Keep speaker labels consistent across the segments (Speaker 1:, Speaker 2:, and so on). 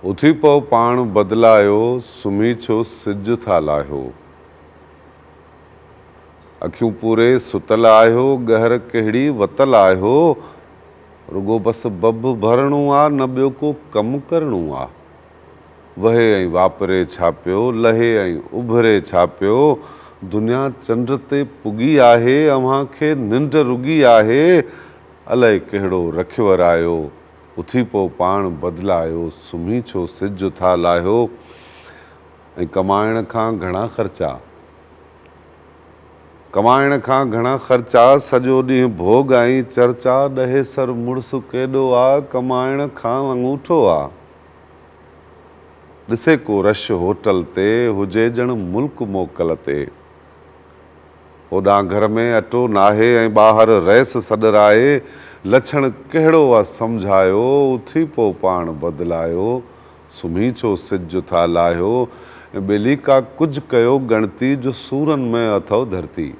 Speaker 1: उथी पो पाण बदलायो, सुम्ही छो सिज था लाहियो। अखियूं पूरे सुतल आहियो, गहर कहिड़ी वतल आहियो। रुगो बस बब भरणो आ, न ॿियो को कमु करणो आ। वहे ऐं वापरे छा पियो, लहे ऐं उभरे छा पियो। दुनिया चंड ते पुगी आहे, अव्हां खे निंड रुगी आहे। अलाए कहिड़ो रखिवर आयो, उथी पो पाण बदलायो, सुम्ही छो सिज था लाहियो। ऐं कमाइण खां घणा ख़र्चा, कमाइण खां घणा ख़र्चा, सॼो ॾींहुं भोग ऐं चर्चा। ॾहे सर मुड़ुस केॾो आ, कमाइण खां अंगूठो आ। ॾिसे को रश होटल ते, हुजे ॼण मुल्क मोकल ते। होॾां घर में अटो नाहे ऐं ॿाहिरि रहिस सॾराए। लछण कहिड़ो आ सम्झायो, उथी पो पाण बदलायो, सुम्ही छो सिज था लाहियो। ऐं ॿेली का कुझु कयो गणती, जो सूरनि में अथव धरती।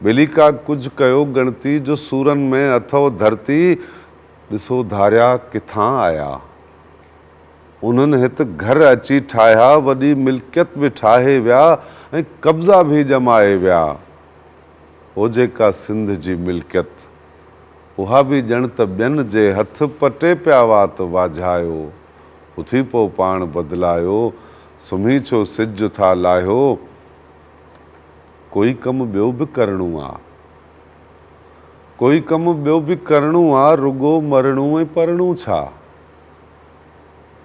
Speaker 1: ॿेली का कुझु कयो गणती, जो सूरनि में अथव धरती। ॾिसो धारिया किथां आया, उन्हनि हित घर अची ठाहिया। वॾी मिल्कियत बि ठाहे विया ऐं कब्ज़ा बि जमाए विया। हो जेका सिंध जी मिल्कियत, उहा बि ॼण त ॿियनि जे हथ पटे पिया वात वाझायो। उथी पो पाण बदलायो, सुम्ही छो सिज था लाहियो। कोई कमु ॿियो बि करणो आ, कोई कमु ॿियो बि करणो आ। रुगो मरणो ऐं परणो छा।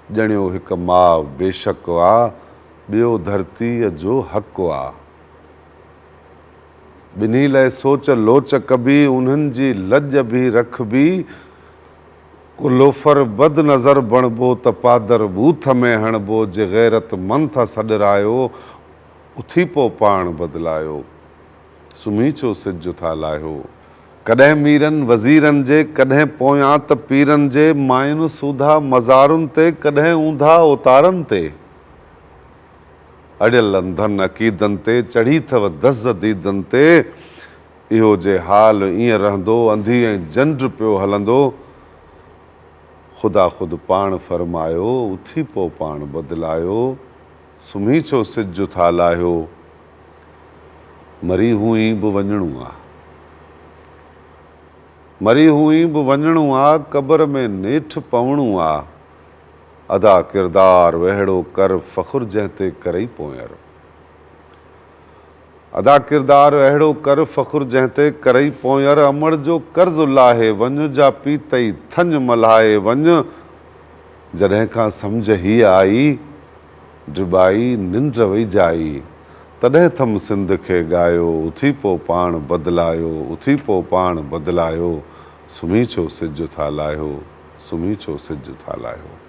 Speaker 1: ॼणियो हिकु माउ बेशक आ, ॿियो धरतीअ जो हक़ आ। ॿिन्ही लाइ सोच लोचक बि, उन्हनि जी लॼ बि रखबी। को लोफर बद नज़र बणबो त पादर बूथ में हणबो। जे गैरत मंथ सॾरायो, उथी पो पाण बदलायो, सुम्ही छो सिज था लाहियो। कॾहिं मीरनि वज़ीरनि जे, कॾहिं पोयां त पीरनि जे। मायुनि सूधा मज़ारुनि ते, कॾहिं ऊंधा उतारनि ते। अड़ियल अंधनि अक़ीदनि ते, चढ़ी अथव दज़ दीदनि ते। इहो जे हाल ईअं रहंदो, अंधी ऐं जंड पियो हलंदो। ख़ुदा ख़ुदि पाण फ़रमायो, उथी पो पाण बदलायो, सुम्ही छो सिज था लाहियो। मरी हुई बि वञणो आ, मरी हुई बि वञणो आ। क़बर में नेठि पवणो आ। अदा किरदार वहिड़ो कर, फ़ख़ुर जंहिं ते करई पोयर। अदा किरदार अहिड़ो कर, फ़ख़ुर जंहिं ते करई पोयर। अमड़ जो कर्ज़ लाहे वञ, जा पीतई थञ मल्हाए वञ। जॾहिं खां सम्झ हीअ आई, ड्रिबाई निंड वई जाई। तॾहिं थम सिंध खे ॻायो, उथी पो पाण बदलायो, उथी पो पाण बदलायो। सुम्ही छो सिज था लाहियो, सुम्ही छो सिज था लाहियो।